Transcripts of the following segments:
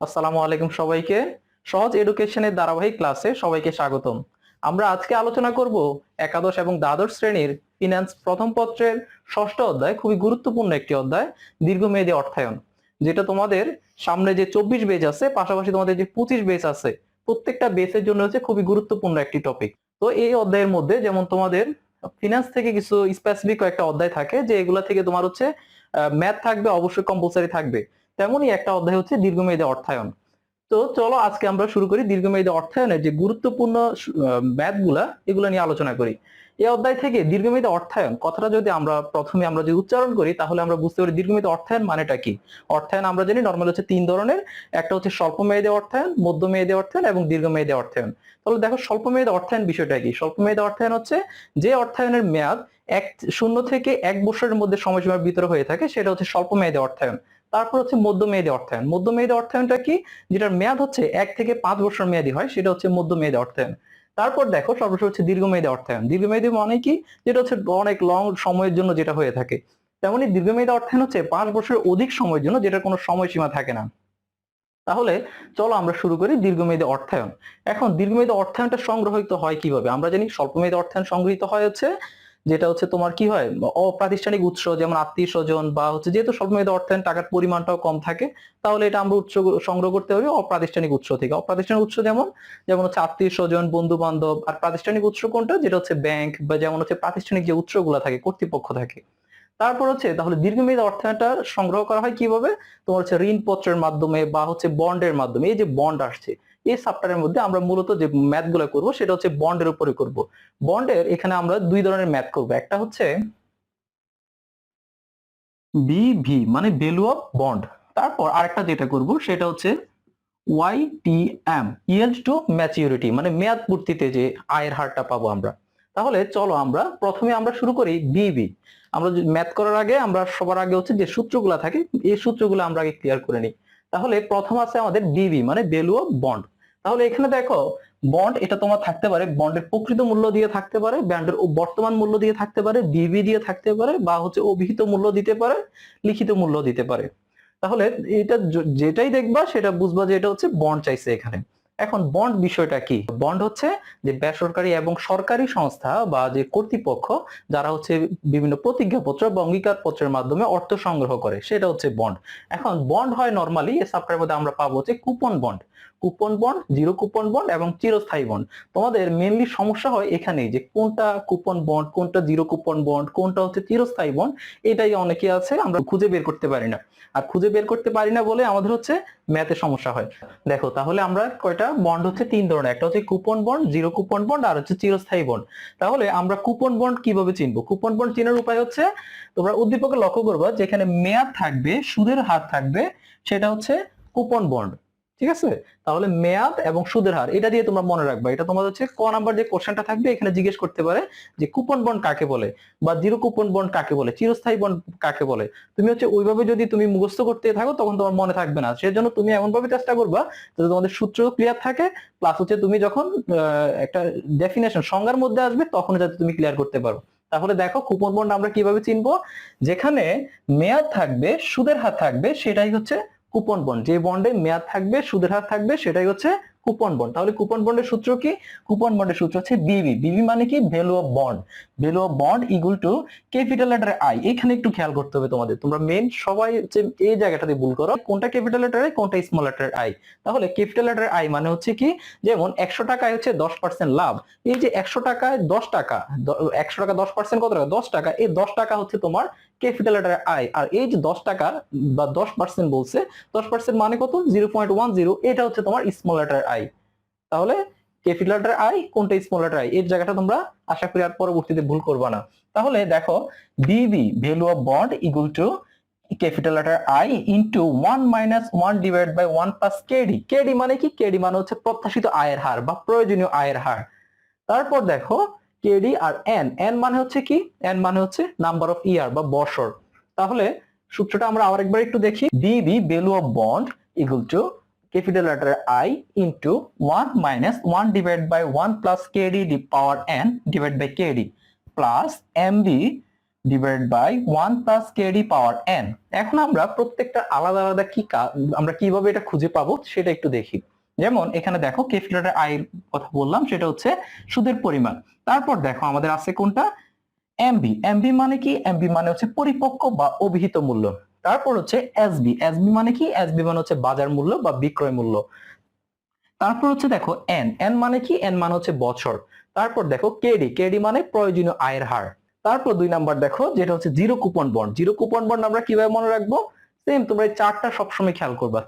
আসসালামু আলাইকুম সবাইকে। সহজ এডুকেশনের ধারাবাহিক ক্লাসে সবাইকে স্বাগতম। আমরা আজকে আলোচনা করব একাদশ এবং দ্বাদশ শ্রেণীর ফিনান্স প্রথম পত্রের ষষ্ঠ অধ্যায়, খুবই গুরুত্বপূর্ণ একটি অধ্যায়, দীর্ঘমেয়াদী অর্থায়ন, যেটা তোমাদের সামনে যে 24 বেজ আছে, পাশাপাশি তোমাদের যে 25 বেজ আছে, প্রত্যেকটা বেসের জন্য হচ্ছে খুবই গুরুত্বপূর্ণ একটি টপিক। তো এই অধ্যায়ের মধ্যে যেমন তোমাদের ফিনান্স থেকে কিছু স্পেসিফিক কয়েকটা অধ্যায় থাকে, যে এগুলা থেকে তোমার হচ্ছে ম্যাথ থাকবে, অবশ্যই কম্পালসারি থাকবে। তেমনই একটা অধ্যায় হচ্ছে দীর্ঘমেয়াদী অর্থায়ন। তো চলো আজকে আমরা শুরু করি দীর্ঘমেয়াদী অর্থায়নের যে গুরুত্বপূর্ণ ম্যাথ গুলা, এগুলো নিয়ে আলোচনা করি। এই অধ্যায় থেকে দীর্ঘমেয়াদী অর্থায়ন কথাটা যদি আমরা প্রথমে যদি উচ্চারণ করি, তাহলে আমরা বুঝতে পারি দীর্ঘমেয়াদী অর্থায়ন মানেটা কি। অর্থায়ন আমরা জানি নর্মাল হচ্ছে তিন ধরনের। একটা হচ্ছে স্বল্প মেয়াদী অর্থায়ন, মধ্যমেয়াদী অর্থায়ন এবং দীর্ঘমেয়াদী অর্থায়ন। তাহলে দেখো স্বল্প মেয়াদী অর্থায়ন বিষয়টা কি। স্বল্প মেয়াদী অর্থায়ন হচ্ছে যে অর্থায়নের মেয়াদ 0 থেকে 1 বছরের মধ্যে সময়সীমার ভিতরে হয়ে থাকে, সেটা হচ্ছে স্বল্প মেয়াদী অর্থায়ন। তারপর হচ্ছে মধ্যমেয়াদী অর্থায়ন। মধ্যমেয়াদী অর্থায়নটা কি? যেটার মেয়াদ হচ্ছে 1 থেকে 5 বছর মেয়াদী হয়, সেটা হচ্ছে মধ্যমেয়াদী অর্থায়ন। তারপর দেখো সর্বশেষ হচ্ছে দীর্ঘমেয়াদী অর্থায়ন। দীর্ঘমেয়াদী মানে কি? যেটা হচ্ছে অনেক লং সময়ের জন্য যেটা হয়ে থাকে। তেমনি দীর্ঘমেয়াদী অর্থায়ন হচ্ছে 5 বছরের অধিক সময়ের জন্য, যেটার কোনো সময়সীমা থাকে না। তাহলে চলো আমরা শুরু করি দীর্ঘমেয়াদী অর্থায়ন। এখন দীর্ঘমেয়াদী অর্থায়নটা সংগ্রহিত হয় কিভাবে? আমরা জানি স্বল্পমেয়াদী অর্থায়ন সংগৃহীত হয় হচ্ছে, যেটা হচ্ছে তোমার কি হয়, অপ্রাতিষ্ঠানিক উৎস, যেমন আত্মীয় স্বজন বা হচ্ছে, যেহেতু স্বল্পমেয়াদী অর্থায়ন টাকার পরিমাণটাও কম থাকে, তাহলে এটা আমরা উৎস সংগ্রহ করতে পারি অপ্রাতিষ্ঠানিক উৎস থেকে। অপ্রাতিষ্ঠানিক উৎস যেমন যেমন হচ্ছে আত্মীয় স্বজন, বন্ধু বান্ধব। আর প্রাতিষ্ঠানিক উৎস কোনটা? যেটা হচ্ছে ব্যাংক, বা যেমন হচ্ছে প্রাতিষ্ঠানিক যে উৎসগুলো থাকে, কর্তৃপক্ষ থাকে। তারপর হচ্ছে তাহলে দীর্ঘমেয়াদী অর্থায়নটা সংগ্রহ করা হয় কিভাবে? তোমার হচ্ছে ঋণপত্রের মাধ্যমে বা হচ্ছে বন্ডের মাধ্যমে। এই যে বন্ড আসছে, এই চ্যাপ্টারের মধ্যে আমরা মূলত যে ম্যাথ গুলো করবো, সেটা হচ্ছে বন্ডের উপরে করব। বন্ডের এখানে আমরা দুই ধরনের ম্যাথ করব। একটা হচ্ছে বিভি, মানে ভ্যালু অফ বন্ড। তারপর আরেকটা যেটা করব, সেটা হচ্ছে ওয়াইটিএম, ইয়েল্ড টু ম্যাচিউরিটি, মানে মেয়াদ পূর্তিতে যে আয়ের হারটা পাবো আমরা। তাহলে চলো আমরা প্রথমে শুরু করি বিবি। আমরা ম্যাথ করার আগে আমরা সবার আগে হচ্ছে যে সূত্রগুলা থাকে, এই সূত্রগুলো আমরা আগে ক্লিয়ার করে নিই। তাহলে প্রথম আছে আমাদের বিবি, মানে ভ্যালু অফ বন্ড। তাহলে এখানে দেখো, বন্ড এটা তোমার থাকতে পারে বন্ডের প্রকৃত মূল্য দিয়ে থাকতে পারে, বন্ডের বর্তমান মূল্য দিয়ে থাকতে পারে, বিবি দিয়ে থাকতে পারে, বা হচ্ছে অভিহিত মূল্য দিতে পারে, লিখিত মূল্য দিতে পারে। তাহলে এটা যেটাই দেখবা সেটা বুঝবা যে এটা হচ্ছে বন্ড চাইছে এখানে। এখন বন্ড বিষয়টা কি? বন্ড হচ্ছে যে বেসরকারি এবং সরকারি সংস্থা বা যে কর্তৃপক্ষ, যারা হচ্ছে বিভিন্ন প্রতিজ্ঞাপত্র বা অঙ্গীকার পত্রের মাধ্যমে অর্থ সংগ্রহ করে, সেটা হচ্ছে বন্ড। এখন বন্ড হয় নরমালি এই চ্যাপ্টারের মধ্যে আমরা পাবো হচ্ছে coupon bond. Coupon bond, zero coupon bond এবং চিরস্থায়ী বন্ড। তোমাদের মেইনলি সমস্যা হয় এখানেই, যে কোনটা কুপন বন্ড, কোনটা জিরো কুপন বন্ড, কোনটা হচ্ছে চিরস্থায়ী বন্ড। এটাই অনেকে আছে আমরা খুঁজে বের করতে পারি না। আর খুঁজে বের করতে পারি না বলে আমাদের হচ্ছে ম্যাথে সমস্যা হয়। দেখো তাহলে আমরা কয়টা বন্ড হচ্ছে তিন ধরনের। একটা হচ্ছে coupon bond, zero coupon bond, আর হচ্ছে চিরস্থায়ী বন্ড। তাহলে আমরা কুপন বন্ড কিভাবে চিনবো? কুপন বন্ড চেনার উপায় হচ্ছে, তোমরা উদ্দীপকে লক্ষ্য করবা যেখানে মেয়াদ থাকবে, সুদের হার থাকবে, সেটা হচ্ছে কুপন বন্ড। ঠিক আছে? তাহলে মেয়াদ এবং সুদের হার এটা দিয়ে তোমরা মনে রাখবা। এটা তোমাদের হচ্ছে ক নাম্বার যে কোশ্চেনটা থাকবে, এখানে জিজ্ঞেস করতে পারে যে কুপন বন্ড কাকে বলে, বা জিরো কুপন বন্ড কাকে বলে, চিরস্থায়ী বন্ড কাকে বলে। তুমি হচ্ছে ওইভাবে যদি তুমি মুখস্থ করতে থাকো, তখন তোমার মনে থাকবে না। সেজন্য তুমি এমন ভাবে চেষ্টা করবা যাতে তোমাদের সূত্র ক্লিয়ার থাকে, প্লাস হচ্ছে তুমি যখন একটা ডেফিনেশন সংজ্ঞার মধ্যে আসবে, তখন যাতে তুমি ক্লিয়ার করতে পারো। তাহলে দেখো কুপন বন্ড আমরা কিভাবে চিনবো? যেখানে মেয়াদ থাকবে, সুদের হার থাকবে, সেটাই হচ্ছে কুপন বন্ড। যে বন্ডে মেয়াদ থাকবে, সুদের হার থাকবে, সেটাই হচ্ছে কুপন বন্ড। তাহলে কুপন বন্ডের সূত্র কি? কুপন বন্ডের সূত্র হচ্ছে বিবি। বিবি মানে কি? Value of bond. Value of bond equal to capital letter I. এখানে একটু খেয়াল করতে হবে তোমাদের, তোমরা মেন সবাই হচ্ছে এই জায়গাটাতে ভুল করো, কোনটা ক্যাপিটাল লেটার আই, কোনটা স্মল লেটার আই। তাহলে ক্যাপিটাল লেটার আই মানে হচ্ছে কি, যেমন 100 টাকায় হচ্ছে 10% লাভ। এই যে 100 টাকায় 10 টাকা, 100 টাকা 10% কত টাকা? 10 টাকা। এই 10 টাকা হচ্ছে তোমার ক্যাপিটাল লেটার আই। আর এই যে 10 টাকার বা 10% বলছে, 10% মানে কত? 0.10। এটা হচ্ছে তোমার স্মল লেটার আই। তাহলে ক্যাপিটাল লেটার আই কোনটা, স্মল লেটার আই, এর জায়গাটা তোমরা আশা করি আর পরবর্তীতে ভুল করবা না। তাহলে দেখো, BB value of bond equal to capital letter I into 1 minus 1 divide by 1 plus KD. KD মানে কি? কেডি মানে হচ্ছে প্রত্যাশিত আয়ের হার বা প্রয়োজনীয় আয়ের হার। তারপর দেখো কেডি আর এন। এন মানে হচ্ছে কি? এন মানে হচ্ছে নাম্বার অফ ইয়ার বা বছর। তাহলে সূত্রটা আমরা আরেকবার একটু দেখি। বিবি value of bond equal two capital letter I into 1 minus 1 divided by 1 plus KD the power n divided by KD plus MB divide by 1 plus KD power N. এখন আমরা প্রত্যেকটা আলাদা আলাদা আমরা কিভাবে এটা খুঁজে পাবো সেটা একটু দেখি। যেমন এখানে দেখো ক্যাপিটাল লেটার আই এর কথা বললাম, সেটা হচ্ছে সুদের পরিমাণ। তারপর দেখো আমাদের আছে কোনটা, এমবি। এমবি মানে কি, এমবি মানে হচ্ছে পরিপক্ক বা অভিহিত মূল্য। তারপর হচ্ছে এসবি। এসবি মানে কি, এসবি মানে হচ্ছে বাজার মূল্য বা বিক্রয় মূল্য। তারপর হচ্ছে দেখো এন। এন মানে কি, এন মানে হচ্ছে বছর। তারপর দেখো কেডি। কেডি মানে প্রয়োজনীয় আয়ের হার। তারপর 2 নাম্বার দেখো যেটা হচ্ছে zero coupon bond. Zero coupon bond আমরা কিভাবে মনে রাখবো, সেম তোমরা এই চার্টটা সবসময় খেয়াল করবা।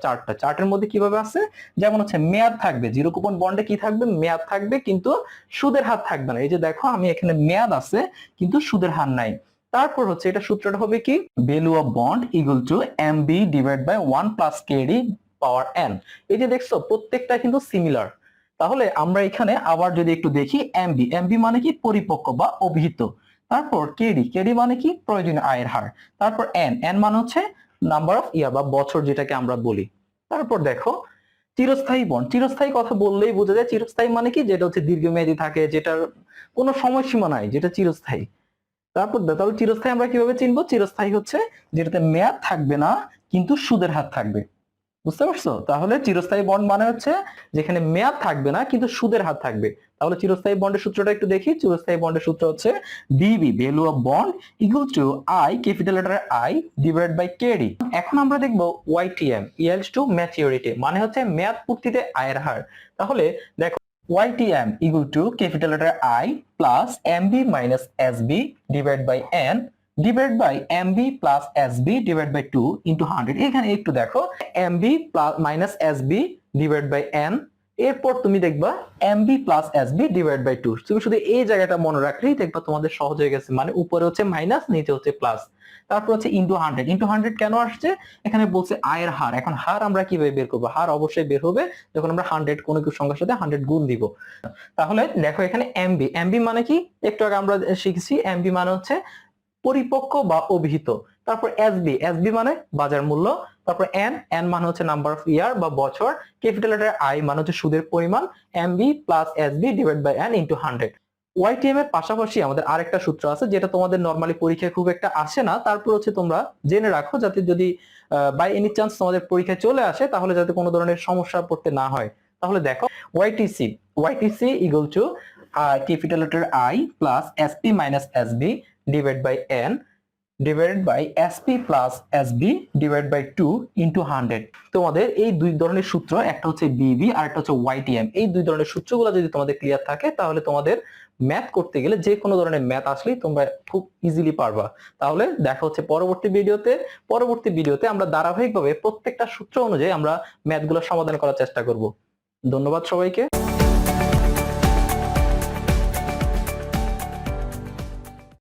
চার্টের মধ্যে কিভাবে আছে, যেমন হচ্ছে মেয়াদ থাকবে, জিরো কুপন বন্ডে কি থাকবে, মেয়াদ থাকবে কিন্তু সুদের হার থাকবে না। এই যে দেখো আমি এখানে মেয়াদ আছে কিন্তু সুদের হার নাই। তারপর হচ্ছে এটা সূত্রটা হবে কি, value of bond equal to MB divide by 1 plus KD power N. এই যে দেখছো প্রত্যেকটা কিন্তু সিমিলার। তাহলে আমরা এখানে আবার যদি একটু দেখি, এমবি। এমবি মানে কি, পরিপক্ক বা অভিহিত। তারপর কেডি। কেডি মানে কি, প্রয়োজনীয় আয়ের হার। তারপর এন। এন মানে হচ্ছে নাম্বার অফ ইয়ার বা বছর, যেটাকে আমরা বলি। তারপর দেখো চিরস্থায়ী বন্ড। চিরস্থায়ী কথা বললেই বোঝা যায় চিরস্থায়ী মানে কি, যেটা হচ্ছে দীর্ঘমেয়াদী থাকে, যেটার কোনো সময়সীমা নাই, যেটা চিরস্থায়ী। তারপর তাহলে চিরস্থায়ী আমরা কিভাবে চিনবো, চিরস্থায়ী হচ্ছে যেটাতে মেয়াদ থাকবে না কিন্তু সুদের হার থাকবে। বুঝতে পারছো? তাহলে চিরস্থায়ী বন্ড মানে হচ্ছে যেখানে মেয়াদ থাকবে না কিন্তু সুদের হার থাকবে। তাহলে চিরস্থায়ী বন্ডের সূত্রটা একটু দেখি। চিরস্থায়ী বন্ডের সূত্র হচ্ছে BB, value of bond equal to I, capital letter I divide by KD. এখন আমরা দেখবো ওয়াইটিএম, ইকুয়ালস টু ম্যাচিউরিটি, মানে হচ্ছে মেয়াদ পূর্তিতে আয়ের হার। তাহলে দেখো YTM equal to capital letter I plus MB minus SB divide by N divide by MB plus SB divide by 2 into 100। এখানে একটু দেখো MB plus minus SB divide by N, এরপর তুমি দেখবা MB plus SB divide by 2। তুমি শুধু এই জায়গাটা মনে রাখলেই দেখবা তোমাদের সহজ হয়ে গেছে। মানে উপরে হচ্ছে মাইনাস, নিচে হচ্ছে প্লাস। তারপর হচ্ছে ইন্টু 100। ইন্টু 100 কেন আসছে, এখানে বলছে আয়ের হার। এখন হার আমরা কিভাবে বের করবো, হার অবশ্যই বের হবে যখন আমরা 100 কোনো কিছু সংখ্যার সাথে 100 গুণ দিব। তাহলে দেখো এখানে এমবি। এমবি মানে কি, একটু আগে আমরা শিখেছি, এমবি মানে হচ্ছে পরিপক্ক বা অভিহিত। তারপর এসবি। এসবি মানে বাজার মূল্য। তারপর এন। এন মানে হচ্ছে নাম্বার অফ ইয়ার বা বছর। ক্যাপিটাল লেটার আই মানে হচ্ছে সুদের পরিমাণ। MB plus SB divide by N into 100। YTM এর পাশাপাশি আমাদের আরেকটা সূত্র আছে যেটা তোমাদের নরমালি পরীক্ষায় খুব একটা আসে না, তারপর হচ্ছে তোমরা জেনে রাখো যাতে যদি বাই এনি চান্স তোমাদের পরীক্ষায় চলে আসে তাহলে যাতে কোনো ধরনের সমস্যা পড়তে না হয়। তাহলে দেখো YTC. YTC equal to capital letter I plus SP minus SB divide by N divided by SP plus SB divide by 2 into 100। তোমাদের এই দুই ধরনের সূত্র, একটা হচ্ছে বিবি আর একটা হচ্ছে ওয়াইটিএম, এই দুই ধরনের সূত্রগুলো যদি তোমাদের ক্লিয়ার থাকে তাহলে তোমাদের ম্যাথ করতে গেলে যে কোনো ধরনের ম্যাথ আসলেই তোমরা খুব ইজিলি পারবা। তাহলে দেখা হচ্ছে পরবর্তী ভিডিওতে। পরবর্তী ভিডিওতে আমরা ধারাবাহিকভাবে প্রত্যেকটা সূত্র অনুযায়ী আমরা ম্যাথগুলো সমাধান করার চেষ্টা করব। ধন্যবাদ সবাইকে।